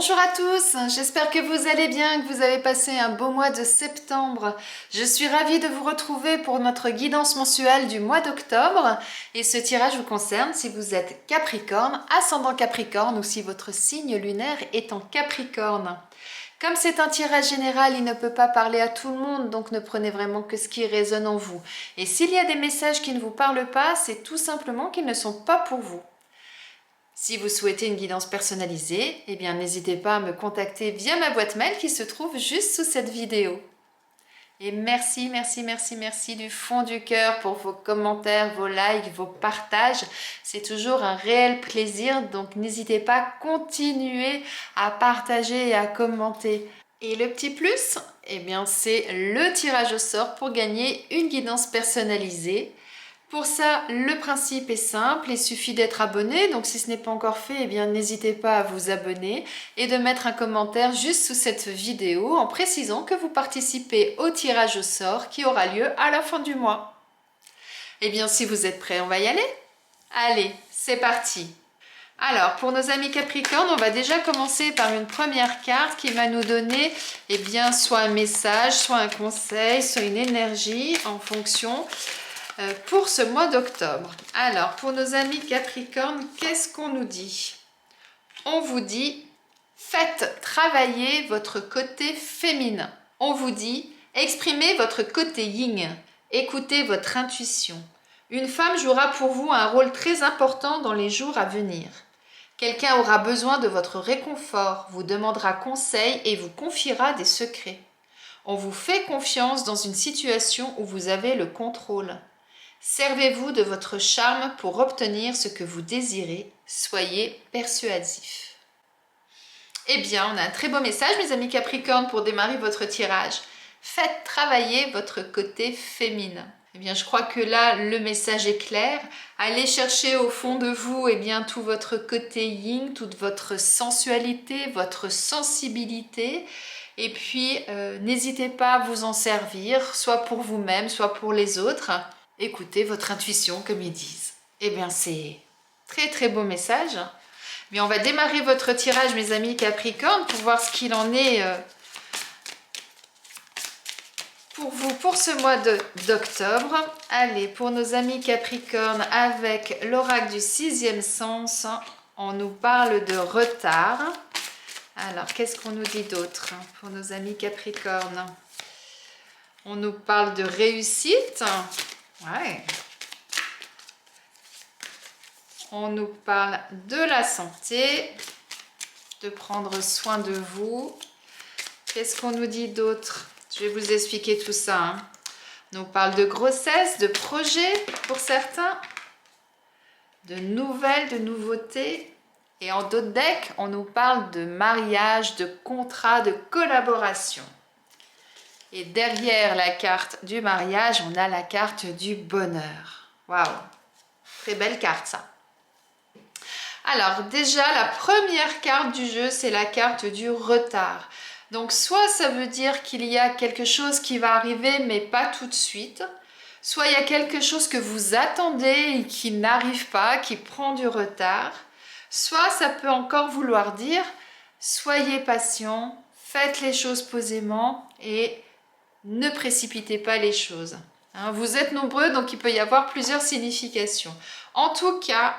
Bonjour à tous, j'espère que vous allez bien, que vous avez passé un beau mois de septembre. Je suis ravie de vous retrouver pour notre guidance mensuelle du mois d'octobre. Et ce tirage vous concerne si vous êtes Capricorne, ascendant Capricorne ou si votre signe lunaire est en Capricorne. Comme c'est un tirage général, il ne peut pas parler à tout le monde, donc ne prenez vraiment que ce qui résonne en vous. Et s'il y a des messages qui ne vous parlent pas, c'est tout simplement qu'ils ne sont pas pour vous. Si vous souhaitez une guidance personnalisée, eh bien n'hésitez pas à me contacter via ma boîte mail qui se trouve juste sous cette vidéo. Et merci du fond du cœur pour vos commentaires, vos likes, vos partages. C'est toujours un réel plaisir, donc n'hésitez pas à continuer à partager et à commenter. Et le petit plus, eh bien c'est le tirage au sort pour gagner une guidance personnalisée. Pour ça, le principe est simple, il suffit d'être abonné, donc si ce n'est pas encore fait, eh bien n'hésitez pas à vous abonner et de mettre un commentaire juste sous cette vidéo en précisant que vous participez au tirage au sort qui aura lieu à la fin du mois. Eh bien si vous êtes prêts, on va y aller? Allez, c'est parti! Alors, pour nos amis Capricorne, on va déjà commencer par une première carte qui va nous donner eh bien, soit un message, soit un conseil, soit une énergie en fonction pour ce mois d'octobre. Alors, pour nos amis Capricorne, qu'est-ce qu'on nous dit? On vous dit, faites travailler votre côté féminin. On vous dit, exprimez votre côté yin, écoutez votre intuition. Une femme jouera pour vous un rôle très important dans les jours à venir. Quelqu'un aura besoin de votre réconfort, vous demandera conseil et vous confiera des secrets. On vous fait confiance dans une situation où vous avez le contrôle. Servez-vous de votre charme pour obtenir ce que vous désirez. Soyez persuasif. Eh bien, on a un très beau message, mes amis Capricorne, pour démarrer votre tirage. Faites travailler votre côté féminin. Eh bien, je crois que là, le message est clair. Allez chercher au fond de vous, eh bien, tout votre côté yin, toute votre sensualité, votre sensibilité. Et puis, n'hésitez pas à vous en servir, soit pour vous-même, soit pour les autres. Écoutez votre intuition, comme ils disent. Eh bien, c'est très beau message. Mais on va démarrer votre tirage, mes amis Capricorne, pour voir ce qu'il en est pour vous pour ce mois d'octobre. Allez, pour nos amis Capricorne, avec l'oracle du 6e sens, on nous parle de retard. Alors, qu'est-ce qu'on nous dit d'autre pour nos amis Capricorne? On nous parle de réussite. Ouais. On nous parle de la santé, de prendre soin de vous. Qu'est-ce qu'on nous dit d'autre? Je vais vous expliquer tout ça. On nous parle de grossesse, de projet pour certains, de nouvelles, de nouveautés. Et en d'autres decks, on nous parle de mariage, de contrat, de collaboration. Et derrière la carte du mariage, on a la carte du bonheur. Waouh! Très belle carte, ça. Alors, déjà, la première carte du jeu, c'est la carte du retard. Donc, soit ça veut dire qu'il y a quelque chose qui va arriver, mais pas tout de suite. Soit il y a quelque chose que vous attendez et qui n'arrive pas, qui prend du retard. Soit ça peut encore vouloir dire, soyez patient, faites les choses posément et ne précipitez pas les choses. Vous êtes nombreux, donc il peut y avoir plusieurs significations. En tout cas,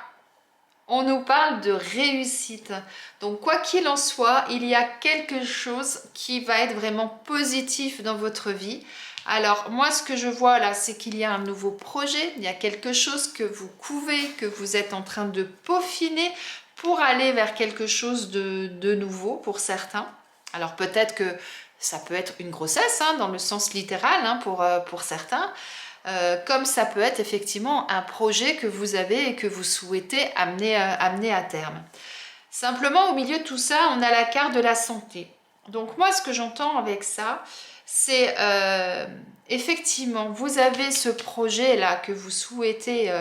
on nous parle de réussite. Donc, quoi qu'il en soit, il y a quelque chose qui va être vraiment positif dans votre vie. Alors, moi, ce que je vois là, c'est qu'il y a un nouveau projet. Il y a quelque chose que vous couvez, que vous êtes en train de peaufiner pour aller vers quelque chose de nouveau pour certains. Alors, peut-être que ça peut être une grossesse, dans le sens littéral, pour certains. Comme ça peut être effectivement un projet que vous avez et que vous souhaitez amener à terme. Simplement, au milieu de tout ça, on a la carte de la santé. Donc moi, ce que j'entends avec ça, c'est effectivement, vous avez ce projet-là que vous souhaitez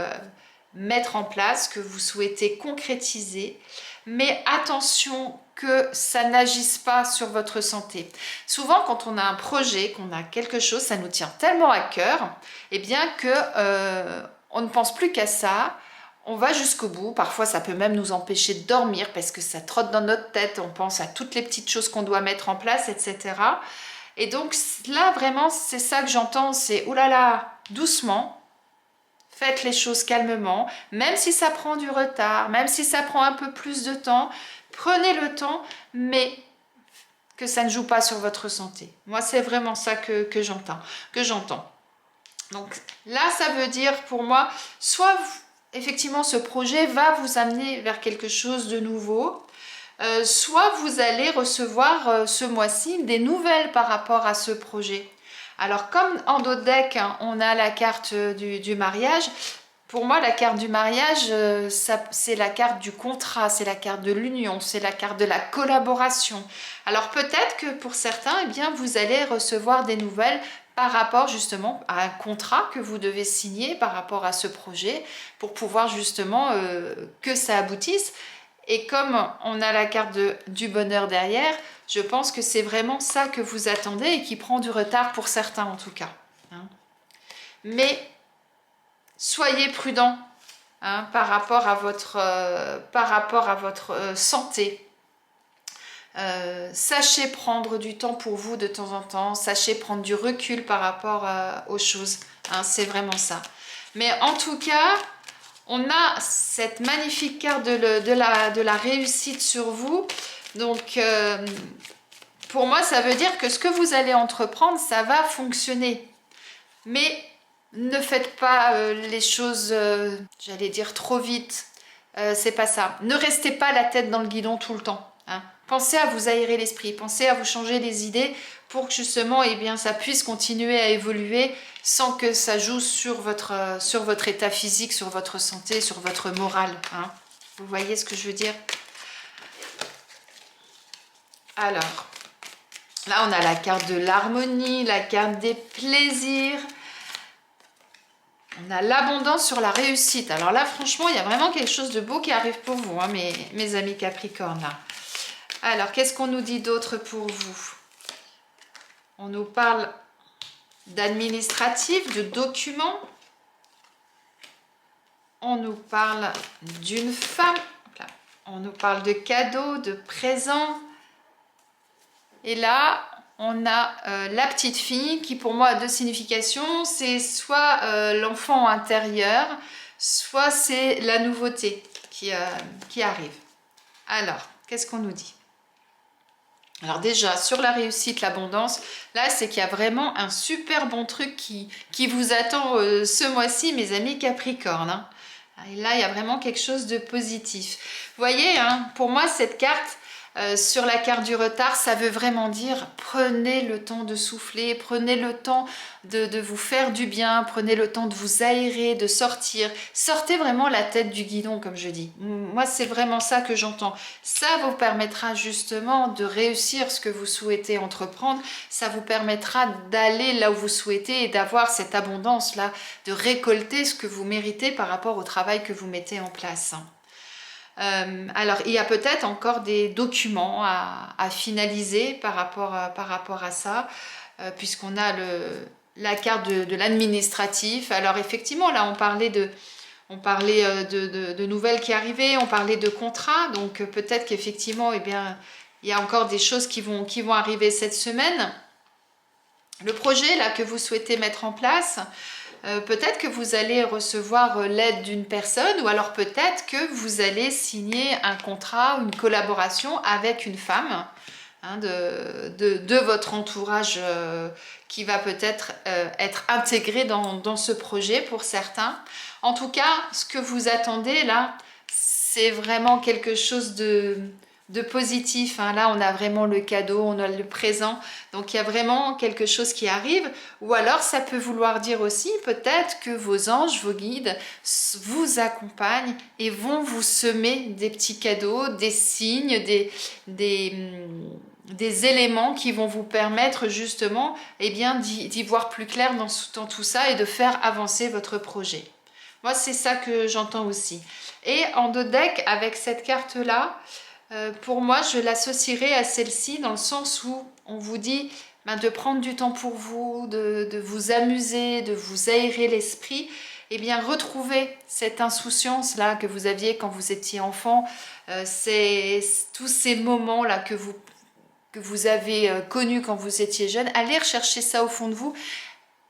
mettre en place, que vous souhaitez concrétiser, mais attention que ça n'agisse pas sur votre santé. Souvent, quand on a un projet, qu'on a quelque chose, ça nous tient tellement à cœur, eh bien que on ne pense plus qu'à ça, on va jusqu'au bout. Parfois, ça peut même nous empêcher de dormir parce que ça trotte dans notre tête. On pense à toutes les petites choses qu'on doit mettre en place, etc. Et donc là, vraiment, c'est ça que j'entends, c'est oh là là, doucement, faites les choses calmement, même si ça prend du retard, même si ça prend un peu plus de temps, prenez le temps, mais que ça ne joue pas sur votre santé. Moi, c'est vraiment ça que j'entends. Donc là, ça veut dire pour moi, soit effectivement ce projet va vous amener vers quelque chose de nouveau, soit vous allez recevoir ce mois-ci des nouvelles par rapport à ce projet. Alors comme en dos de deck, hein, on a la carte du mariage. Pour moi, la carte du mariage, c'est la carte du contrat, c'est la carte de l'union, c'est la carte de la collaboration. Alors peut-être que pour certains, eh bien, vous allez recevoir des nouvelles par rapport justement à un contrat que vous devez signer par rapport à ce projet pour pouvoir justement que ça aboutisse. Et comme on a la carte du bonheur derrière, je pense que c'est vraiment ça que vous attendez et qui prend du retard pour certains en tout cas. Hein. Mais soyez prudents hein, par rapport à votre santé. Sachez prendre du temps pour vous de temps en temps, sachez prendre du recul par rapport aux choses. Hein, c'est vraiment ça. Mais en tout cas, on a cette magnifique carte de la réussite sur vous. Donc, pour moi, ça veut dire que ce que vous allez entreprendre, ça va fonctionner. Mais ne faites pas les choses, j'allais dire, trop vite. C'est pas ça. Ne restez pas la tête dans le guidon tout le temps. Hein. Pensez à vous aérer l'esprit, pensez à vous changer les idées pour que justement eh bien, ça puisse continuer à évoluer sans que ça joue sur votre état physique, sur votre santé, sur votre morale. Hein. Vous voyez ce que je veux dire? Alors, là on a la carte de l'harmonie, la carte des plaisirs. On a l'abondance sur la réussite. Alors là, franchement, il y a vraiment quelque chose de beau qui arrive pour vous, hein, mes amis Capricorne. Là. Alors, qu'est-ce qu'on nous dit d'autre pour vous? On nous parle d'administratif, de documents. On nous parle d'une femme. On nous parle de cadeaux, de présents. Et là, on a la petite fille qui pour moi a deux significations. C'est soit l'enfant intérieur, soit c'est la nouveauté qui arrive. Alors, qu'est-ce qu'on nous dit? Alors déjà, sur la réussite, l'abondance, là, c'est qu'il y a vraiment un super bon truc qui vous attend ce mois-ci, mes amis Capricorne. Hein. Et là, il y a vraiment quelque chose de positif. Vous voyez, hein, pour moi, cette carte, sur la carte du retard, ça veut vraiment dire prenez le temps de souffler, prenez le temps de vous faire du bien, prenez le temps de vous aérer, de sortir. Sortez vraiment la tête du guidon, comme je dis. Moi, c'est vraiment ça que j'entends. Ça vous permettra justement de réussir ce que vous souhaitez entreprendre. Ça vous permettra d'aller là où vous souhaitez et d'avoir cette abondance-là, de récolter ce que vous méritez par rapport au travail que vous mettez en place. Alors, il y a peut-être encore des documents à finaliser par rapport à ça, puisqu'on a la carte de l'administratif. Alors, effectivement, là, on parlait de nouvelles qui arrivaient, on parlait de contrats, donc peut-être qu'effectivement, eh bien, il y a encore des choses qui vont arriver cette semaine. Le projet là que vous souhaitez mettre en place, peut-être que vous allez recevoir l'aide d'une personne ou alors peut-être que vous allez signer un contrat ou une collaboration avec une femme hein, de votre entourage qui va peut-être être intégré dans ce projet pour certains. En tout cas, ce que vous attendez là, c'est vraiment quelque chose de positif. Hein. Là, on a vraiment le cadeau, on a le présent. Donc, il y a vraiment quelque chose qui arrive. Ou alors, ça peut vouloir dire aussi peut-être que vos anges, vos guides vous accompagnent et vont vous semer des petits cadeaux, des signes, des éléments qui vont vous permettre justement eh bien, d'y voir plus clair dans tout ça et de faire avancer votre projet. Moi, c'est ça que j'entends aussi. Et en dos de deck, avec cette carte-là, pour moi, je l'associerai à celle-ci dans le sens où on vous dit de prendre du temps pour vous, de vous amuser, de vous aérer l'esprit eh bien retrouvez cette insouciance-là que vous aviez quand vous étiez enfant, tous ces moments-là que vous avez connus quand vous étiez jeune. Allez rechercher ça au fond de vous,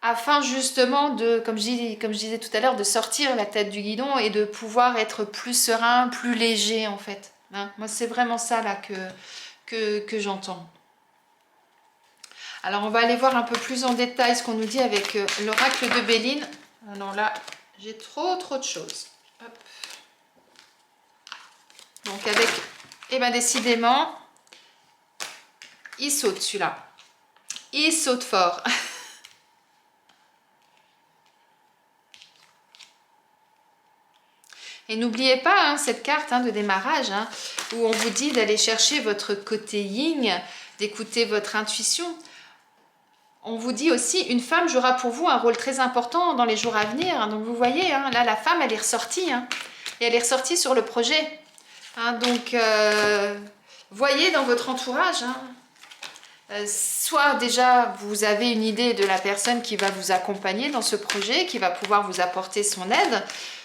afin justement de, comme je disais tout à l'heure, de sortir la tête du guidon et de pouvoir être plus serein, plus léger en fait. Hein, moi, c'est vraiment ça là que j'entends. Alors, on va aller voir un peu plus en détail ce qu'on nous dit avec l'oracle de Béline. Ah non, là, j'ai trop de choses. Hop. Donc, avec, eh bien, décidément, il saute celui-là. Il saute fort. Et n'oubliez pas hein, cette carte de démarrage où on vous dit d'aller chercher votre côté yin, d'écouter votre intuition. On vous dit aussi, une femme jouera pour vous un rôle très important dans les jours à venir. Donc vous voyez, là la femme elle est ressortie. Et elle est ressortie sur le projet. Donc voyez dans votre entourage. Soit déjà vous avez une idée de la personne qui va vous accompagner dans ce projet, qui va pouvoir vous apporter son aide.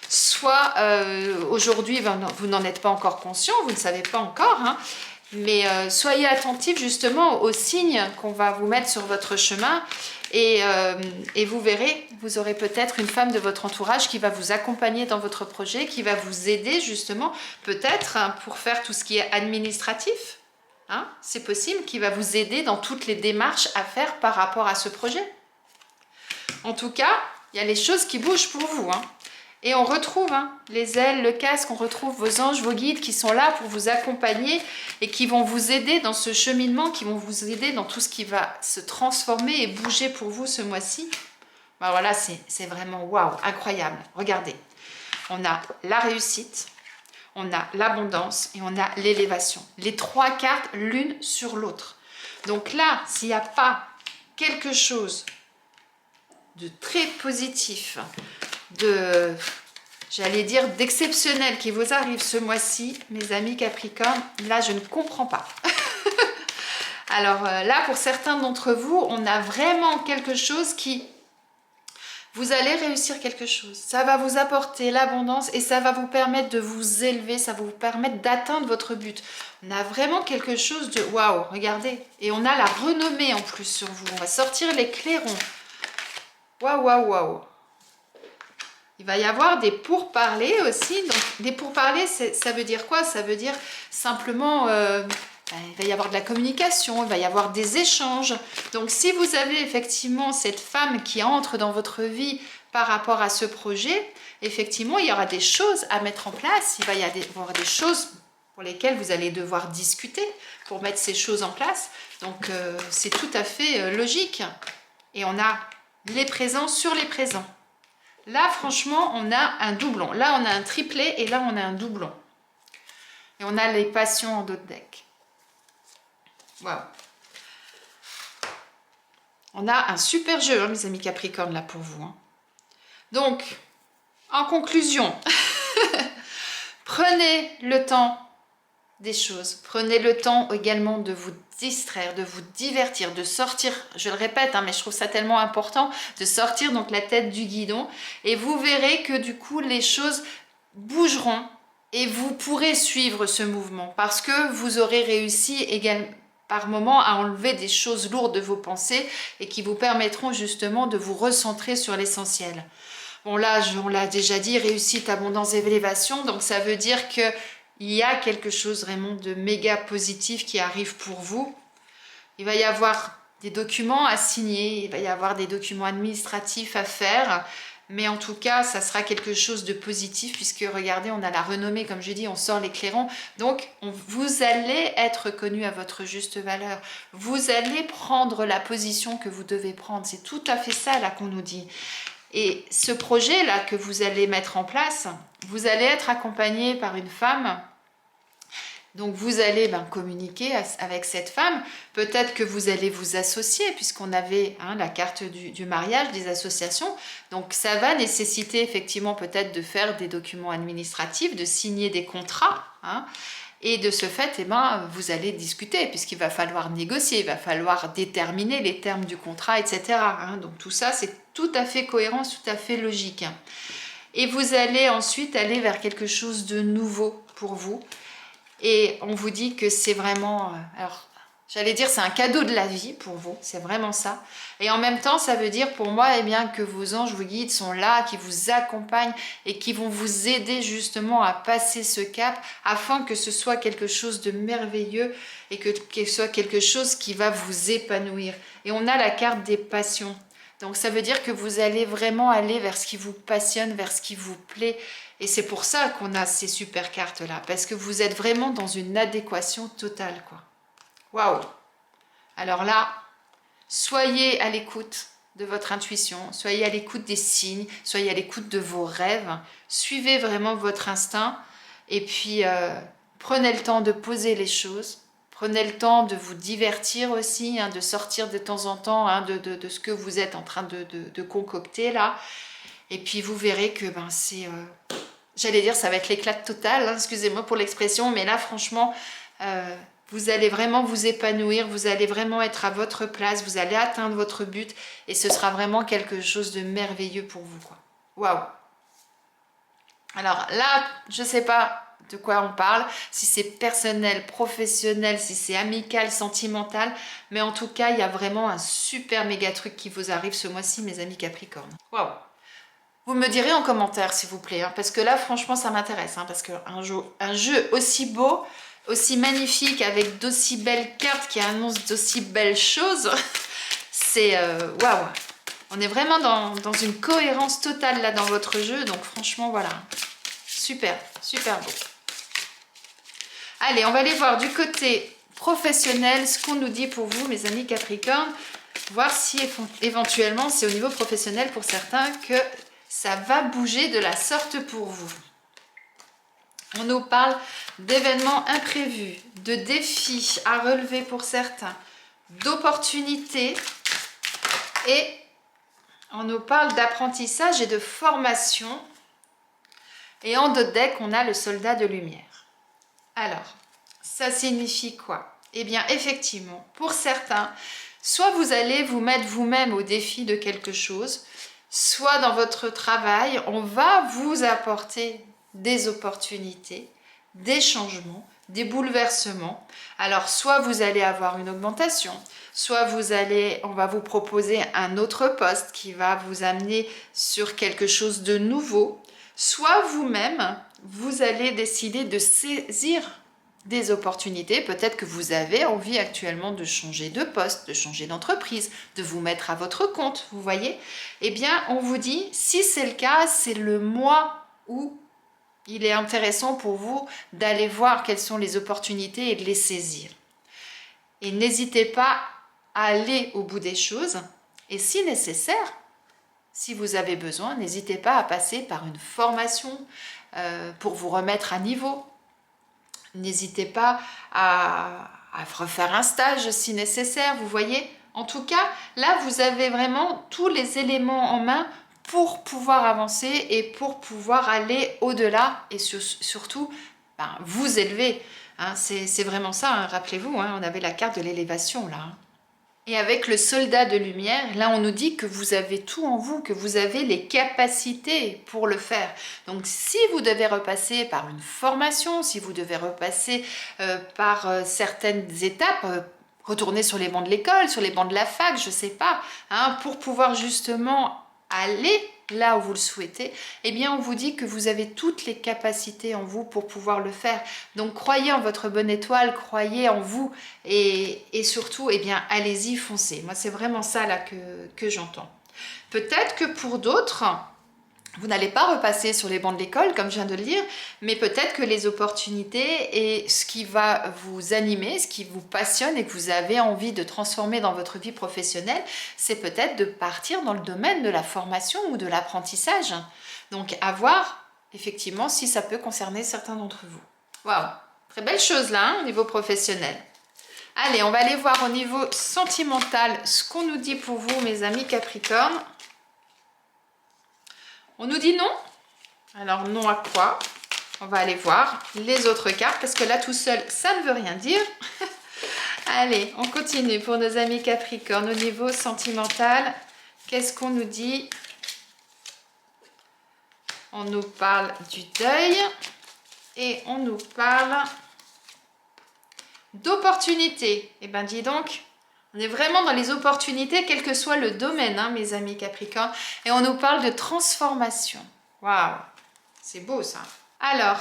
Soit aujourd'hui vous n'en êtes pas encore conscient, vous ne savez pas encore, mais soyez attentifs justement aux signes qu'on va vous mettre sur votre chemin et vous verrez, vous aurez peut-être une femme de votre entourage qui va vous accompagner dans votre projet, qui va vous aider justement peut-être pour faire tout ce qui est administratif, c'est possible, qui va vous aider dans toutes les démarches à faire par rapport à ce projet. En tout cas, il y a les choses qui bougent pour vous, Et on retrouve les ailes, le casque, on retrouve vos anges, vos guides qui sont là pour vous accompagner et qui vont vous aider dans ce cheminement, qui vont vous aider dans tout ce qui va se transformer et bouger pour vous ce mois-ci. Ben voilà, c'est vraiment waouh, incroyable. Regardez, on a la réussite, on a l'abondance et on a l'élévation. Les trois cartes l'une sur l'autre. Donc là, s'il n'y a pas quelque chose de très positif, j'allais dire d'exceptionnel qui vous arrive ce mois-ci, mes amis Capricorne, là je ne comprends pas. Alors là, pour certains d'entre vous, on a vraiment quelque chose qui... Vous allez réussir quelque chose. Ça va vous apporter l'abondance et ça va vous permettre de vous élever, ça va vous permettre d'atteindre votre but. On a vraiment quelque chose de... Waouh, regardez. Et on a la renommée en plus sur vous. On va sortir les clairons. Waouh, waouh, waouh. Il va y avoir des pourparlers aussi. Donc, des pourparlers, ça veut dire quoi? Ça veut dire simplement, il va y avoir de la communication, il va y avoir des échanges. Donc, si vous avez effectivement cette femme qui entre dans votre vie par rapport à ce projet, effectivement, il y aura des choses à mettre en place. Il va y avoir des choses pour lesquelles vous allez devoir discuter pour mettre ces choses en place. Donc, c'est tout à fait logique. Et on a les présents sur les présents. Là, franchement, on a un doublon. Là, on a un triplet et là, on a un doublon. Et on a les passions en dos de deck. Waouh. On a un super jeu, mes amis Capricorne, là, pour vous. Donc, en conclusion, prenez le temps des choses. Prenez le temps également de vous distraire, de vous divertir, de sortir, je le répète, mais je trouve ça tellement important, de sortir donc la tête du guidon et vous verrez que du coup les choses bougeront et vous pourrez suivre ce mouvement parce que vous aurez réussi également par moment à enlever des choses lourdes de vos pensées et qui vous permettront justement de vous recentrer sur l'essentiel. Bon là, on l'a déjà dit, réussite, abondance, élévation, donc ça veut dire que il y a quelque chose vraiment de méga positif qui arrive pour vous. Il va y avoir des documents à signer, il va y avoir des documents administratifs à faire, mais en tout cas, ça sera quelque chose de positif puisque regardez, on a la renommée, comme je dis, on sort les clairons. Donc, vous allez être reconnu à votre juste valeur. Vous allez prendre la position que vous devez prendre. C'est tout à fait ça là qu'on nous dit. Et ce projet-là que vous allez mettre en place, vous allez être accompagné par une femme. Donc vous allez communiquer avec cette femme. Peut-être que vous allez vous associer puisqu'on avait la carte du mariage, des associations. Donc ça va nécessiter effectivement peut-être de faire des documents administratifs, de signer des contrats. Et de ce fait, vous allez discuter puisqu'il va falloir négocier, il va falloir déterminer les termes du contrat, etc. Donc tout ça, c'est tout à fait cohérent, tout à fait logique. Et vous allez ensuite aller vers quelque chose de nouveau pour vous. Et on vous dit que c'est vraiment... alors, j'allais dire c'est un cadeau de la vie pour vous, c'est vraiment ça. Et en même temps, ça veut dire pour moi eh bien, que vos anges, vos guides sont là, qui vous accompagnent et qui vont vous aider justement à passer ce cap afin que ce soit quelque chose de merveilleux et que ce soit quelque chose qui va vous épanouir. Et on a la carte des passions. Donc ça veut dire que vous allez vraiment aller vers ce qui vous passionne, vers ce qui vous plaît. Et c'est pour ça qu'on a ces super cartes-là, parce que vous êtes vraiment dans une adéquation totale, quoi. Waouh! Alors là, soyez à l'écoute de votre intuition, soyez à l'écoute des signes, soyez à l'écoute de vos rêves, suivez vraiment votre instinct et puis prenez le temps de poser les choses, prenez le temps de vous divertir aussi, hein, de sortir de temps en temps hein, de ce que vous êtes en train de concocter là. Et puis vous verrez que ben, c'est... j'allais dire ça va être l'éclat total, hein, excusez-moi pour l'expression, mais là franchement... vous allez vraiment vous épanouir, vous allez vraiment être à votre place, vous allez atteindre votre but et ce sera vraiment quelque chose de merveilleux pour vous, quoi. Waouh! Alors là, je ne sais pas de quoi on parle, si c'est personnel, professionnel, si c'est amical, sentimental, mais en tout cas, il y a vraiment un super méga truc qui vous arrive ce mois-ci, mes amis Capricorne. Waouh! Vous me direz en commentaire, s'il vous plaît, hein, parce que là, franchement, ça m'intéresse, hein, parce qu'un jeu aussi beau, aussi magnifique, avec d'aussi belles cartes qui annoncent d'aussi belles choses, c'est waouh! On est vraiment dans une cohérence totale là dans votre jeu, donc franchement, voilà. Super, super beau. Allez, on va aller voir du côté professionnel ce qu'on nous dit pour vous, mes amis Capricorne, voir si éventuellement c'est au niveau professionnel pour certains que ça va bouger de la sorte pour vous. On nous parle d'événements imprévus, de défis à relever pour certains, d'opportunités et on nous parle d'apprentissage et de formation. Et en dos de deck, on a le soldat de lumière. Alors, ça signifie quoi? Eh bien, effectivement, pour certains, soit vous allez vous mettre vous-même au défi de quelque chose, soit dans votre travail, on va vous apporter des opportunités, des changements, des bouleversements. Alors, soit vous allez avoir une augmentation, soit on va vous proposer un autre poste qui va vous amener sur quelque chose de nouveau, soit vous-même, vous allez décider de saisir des opportunités. Peut-être que vous avez envie actuellement de changer de poste, de changer d'entreprise, de vous mettre à votre compte, vous voyez? Eh bien, on vous dit, si c'est le cas, c'est le mois où il est intéressant pour vous d'aller voir quelles sont les opportunités et de les saisir. Et n'hésitez pas à aller au bout des choses. Et si nécessaire, si vous avez besoin, n'hésitez pas à passer par une formation pour vous remettre à niveau. N'hésitez pas à refaire un stage si nécessaire, vous voyez. En tout cas, là, vous avez vraiment tous les éléments en main pour pouvoir avancer et pour pouvoir aller au-delà et surtout vous élever. Hein, c'est vraiment ça, hein, rappelez-vous, hein, on avait la carte de l'élévation là. Hein. Et avec le soldat de lumière, là on nous dit que vous avez tout en vous, que vous avez les capacités pour le faire. Donc si vous devez repasser par une formation, si vous devez repasser par certaines étapes, retourner sur les bancs de l'école, sur les bancs de la fac, je sais pas, hein, pour pouvoir justement aller là où vous le souhaitez, eh bien on vous dit que vous avez toutes les capacités en vous pour pouvoir le faire. Donc croyez en votre bonne étoile, croyez en vous et surtout, eh bien allez-y, foncez. Moi c'est vraiment ça là que j'entends. Peut-être que pour d'autres, vous n'allez pas repasser sur les bancs de l'école, comme je viens de le dire, mais peut-être que les opportunités et ce qui va vous animer, ce qui vous passionne et que vous avez envie de transformer dans votre vie professionnelle, c'est peut-être de partir dans le domaine de la formation ou de l'apprentissage. Donc, à voir, effectivement, si ça peut concerner certains d'entre vous. Waouh, très belle chose là, hein, au niveau professionnel. Allez, on va aller voir au niveau sentimental ce qu'on nous dit pour vous, mes amis Capricorne. On nous dit non. Alors non à quoi? On va aller voir les autres cartes parce que là tout seul ça ne veut rien dire. Allez, on continue pour nos amis Capricorne au niveau sentimental. Qu'est-ce qu'on nous dit? On nous parle du deuil et on nous parle d'opportunités. Eh bien, dis donc, on est vraiment dans les opportunités, quel que soit le domaine, hein, mes amis Capricorne. Et on nous parle de transformation. Waouh, c'est beau ça. Alors,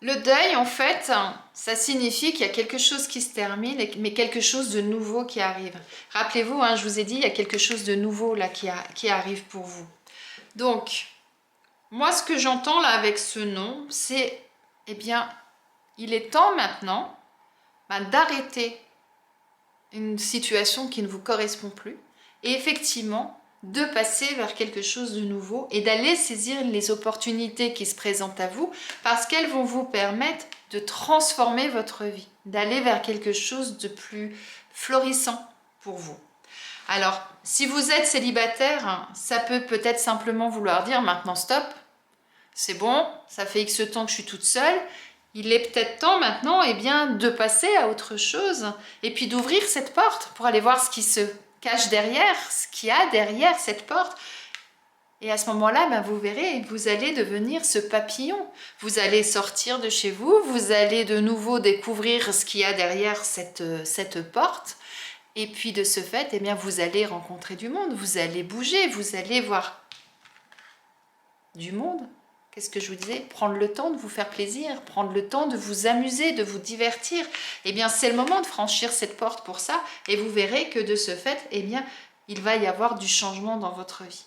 le deuil, en fait, ça signifie qu'il y a quelque chose qui se termine, mais quelque chose de nouveau qui arrive. Rappelez-vous, hein, je vous ai dit, il y a quelque chose de nouveau là qui arrive pour vous. Donc, moi, ce que j'entends là avec ce nom, c'est, eh bien, il est temps maintenant d'arrêter une situation qui ne vous correspond plus et effectivement de passer vers quelque chose de nouveau et d'aller saisir les opportunités qui se présentent à vous parce qu'elles vont vous permettre de transformer votre vie, d'aller vers quelque chose de plus florissant pour vous. Alors, si vous êtes célibataire, ça peut peut-être simplement vouloir dire maintenant stop, c'est bon, ça fait X temps que je suis toute seule, il est peut-être temps maintenant de passer à autre chose et puis d'ouvrir cette porte pour aller voir ce qui se cache derrière, ce qu'il y a derrière cette porte. Et à ce moment-là, vous verrez, vous allez devenir ce papillon. Vous allez sortir de chez vous, vous allez de nouveau découvrir ce qu'il y a derrière cette porte. Et puis de ce fait, vous allez rencontrer du monde, vous allez bouger, vous allez voir du monde. Qu'est-ce que je vous disais? Prendre le temps de vous faire plaisir, prendre le temps de vous amuser, de vous divertir. C'est le moment de franchir cette porte pour ça. Et vous verrez que de ce fait, il va y avoir du changement dans votre vie.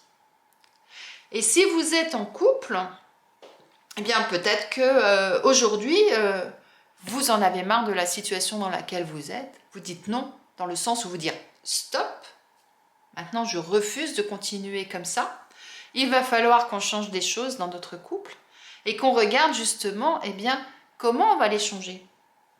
Et si vous êtes en couple, peut-être que aujourd'hui, vous en avez marre de la situation dans laquelle vous êtes. Vous dites non, dans le sens où vous dites stop. Maintenant, je refuse de continuer comme ça. Il va falloir qu'on change des choses dans notre couple et qu'on regarde justement, comment on va les changer.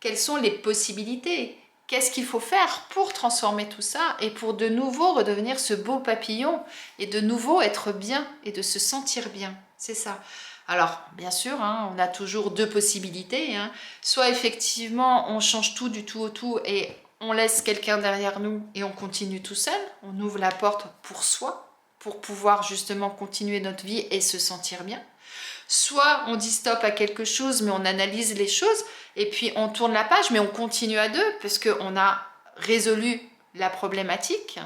Quelles sont les possibilités? Qu'est-ce qu'il faut faire pour transformer tout ça et pour de nouveau redevenir ce beau papillon et de nouveau être bien et de se sentir bien? C'est ça. Alors, bien sûr, on a toujours deux possibilités. Soit effectivement, on change tout du tout au tout et on laisse quelqu'un derrière nous et on continue tout seul. On ouvre la porte pour soi, pour pouvoir justement continuer notre vie et se sentir bien. Soit on dit stop à quelque chose, mais on analyse les choses, et puis on tourne la page, mais on continue à deux, parce qu'on a résolu la problématique,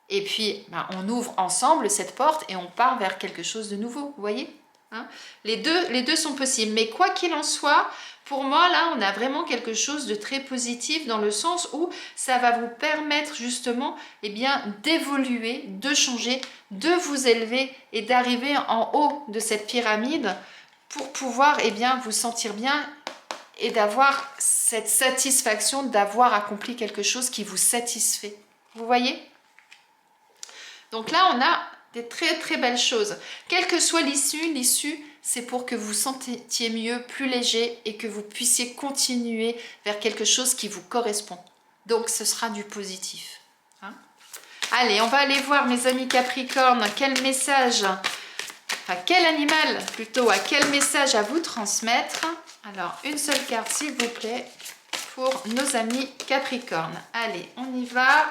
et puis on ouvre ensemble cette porte, et on part vers quelque chose de nouveau, vous voyez, les deux sont possibles, mais quoi qu'il en soit, pour moi, là, on a vraiment quelque chose de très positif dans le sens où ça va vous permettre justement d'évoluer, de changer, de vous élever et d'arriver en haut de cette pyramide pour pouvoir vous sentir bien et d'avoir cette satisfaction d'avoir accompli quelque chose qui vous satisfait. Vous voyez? Donc là, on a des très très belles choses. Quelle que soit l'issue, c'est pour que vous sentiez mieux, plus léger et que vous puissiez continuer vers quelque chose qui vous correspond. Donc ce sera du positif. Allez, on va aller voir mes amis Capricorne, quel message, quel animal plutôt, à quel message à vous transmettre. Alors, une seule carte s'il vous plaît pour nos amis Capricorne. Allez, on y va.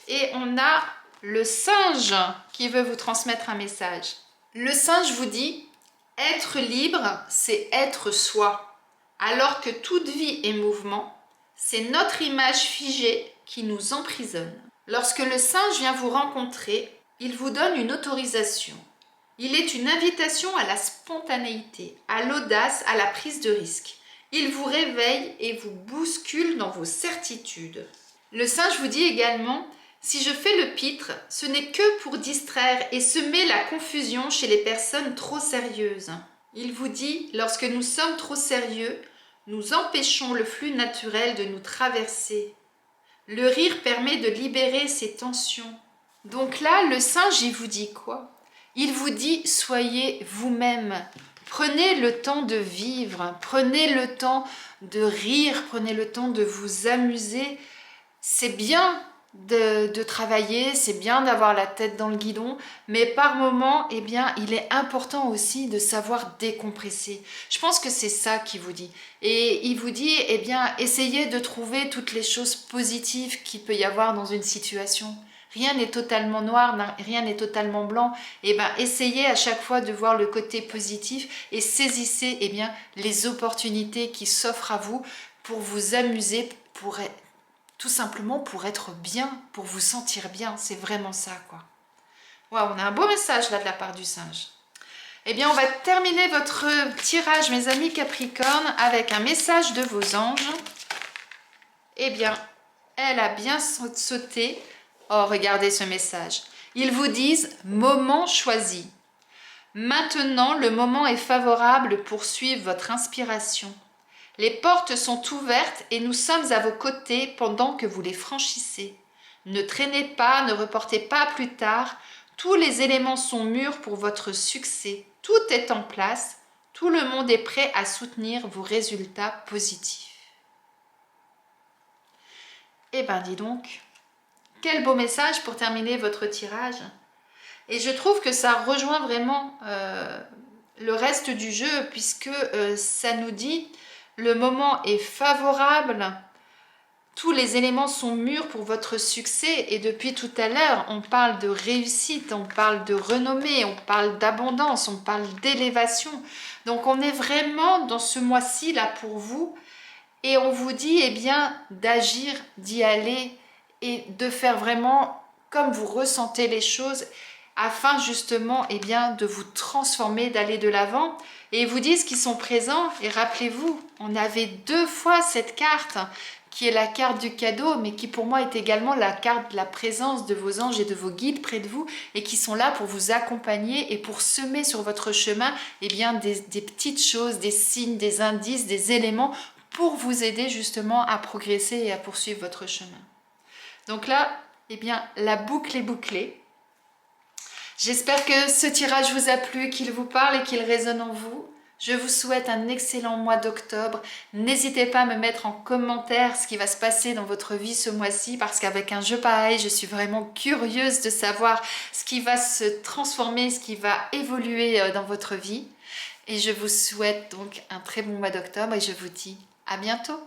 Et on a le singe qui veut vous transmettre un message. Le singe vous dit, être libre, c'est être soi. Alors que toute vie est mouvement, c'est notre image figée qui nous emprisonne. Lorsque le singe vient vous rencontrer, il vous donne une autorisation. Il est une invitation à la spontanéité, à l'audace, à la prise de risque. Il vous réveille et vous bouscule dans vos certitudes. Le singe vous dit également, si je fais le pitre, ce n'est que pour distraire et semer la confusion chez les personnes trop sérieuses. Il vous dit, lorsque nous sommes trop sérieux, nous empêchons le flux naturel de nous traverser. Le rire permet de libérer ces tensions. Donc là, le singe, il vous dit quoi? Il vous dit, soyez vous-même. Prenez le temps de vivre, prenez le temps de rire, prenez le temps de vous amuser. C'est bien de travailler, c'est bien d'avoir la tête dans le guidon, mais par moments, il est important aussi de savoir décompresser. Je pense que c'est ça qu'il vous dit. Et il vous dit, essayez de trouver toutes les choses positives qu'il peut y avoir dans une situation. Rien n'est totalement noir, rien n'est totalement blanc. Et bien, essayez à chaque fois de voir le côté positif et saisissez les opportunités qui s'offrent à vous pour vous amuser, tout simplement pour être bien, pour vous sentir bien. C'est vraiment ça, quoi. Waouh, on a un beau message là de la part du singe. Eh bien, on va terminer votre tirage, mes amis Capricorne, avec un message de vos anges. Eh bien, elle a bien sauté. Oh, regardez ce message. Ils vous disent « moment choisi ». Maintenant, le moment est favorable pour suivre votre inspiration. Les portes sont ouvertes et nous sommes à vos côtés pendant que vous les franchissez. Ne traînez pas, ne reportez pas plus tard. Tous les éléments sont mûrs pour votre succès. Tout est en place. Tout le monde est prêt à soutenir vos résultats positifs. Eh ben, dis donc, quel beau message pour terminer votre tirage. Et je trouve que ça rejoint vraiment le reste du jeu, puisque ça nous dit le moment est favorable, tous les éléments sont mûrs pour votre succès. Et depuis tout à l'heure, on parle de réussite, on parle de renommée, on parle d'abondance, on parle d'élévation. Donc on est vraiment dans ce mois-ci là pour vous. Et on vous dit d'agir, d'y aller et de faire vraiment comme vous ressentez les choses afin justement de vous transformer, d'aller de l'avant. Et ils vous disent qu'ils sont présents. Et rappelez-vous, on avait 2 fois cette carte qui est la carte du cadeau, mais qui pour moi est également la carte de la présence de vos anges et de vos guides près de vous et qui sont là pour vous accompagner et pour semer sur votre chemin des petites choses, des signes, des indices, des éléments pour vous aider justement à progresser et à poursuivre votre chemin. Donc là, la boucle est bouclée. J'espère que ce tirage vous a plu, qu'il vous parle et qu'il résonne en vous. Je vous souhaite un excellent mois d'octobre. N'hésitez pas à me mettre en commentaire ce qui va se passer dans votre vie ce mois-ci, parce qu'avec un jeu pareil, je suis vraiment curieuse de savoir ce qui va se transformer, ce qui va évoluer dans votre vie. Et je vous souhaite donc un très bon mois d'octobre et je vous dis à bientôt.